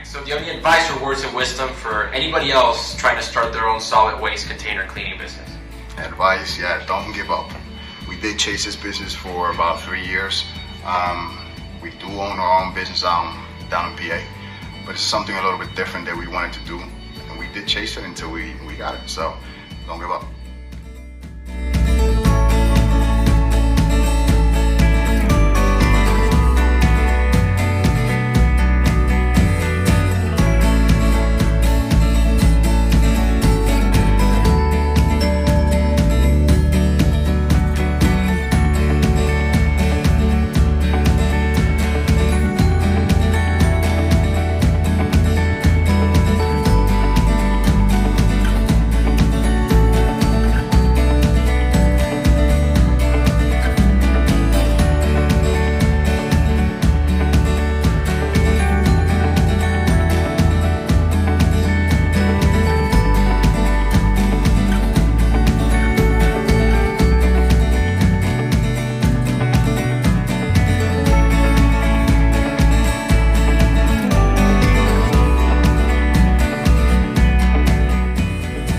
So do you have any advice or words of wisdom for anybody else trying to start their own solid waste container cleaning business? Advice, yeah, don't give up. We did chase this business for about 3 years. We do own our own business down in PA, but it's something a little bit different that we wanted to do, and we did chase it until we got it, so don't give up.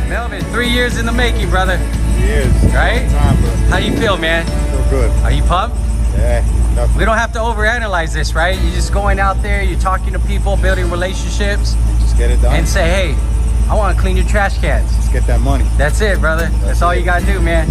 Melvin, 3 years in the making, brother. Years. Right? Time, bro. How you feel, man? Feel good. Are you pumped? Yeah, definitely. We don't have to overanalyze this, right? You're just going out there, you're talking to people, building relationships, Just get it done. and say, hey, I want to clean your trash cans. Let's get that money. That's it, brother. That's all you got to do, man.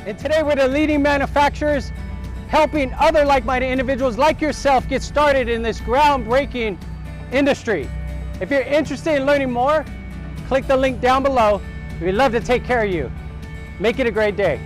And today we're the leading manufacturers helping other like-minded individuals like yourself get started in this groundbreaking industry. If you're interested in learning more, click the link down below. We'd love to take care of you. Make it a great day.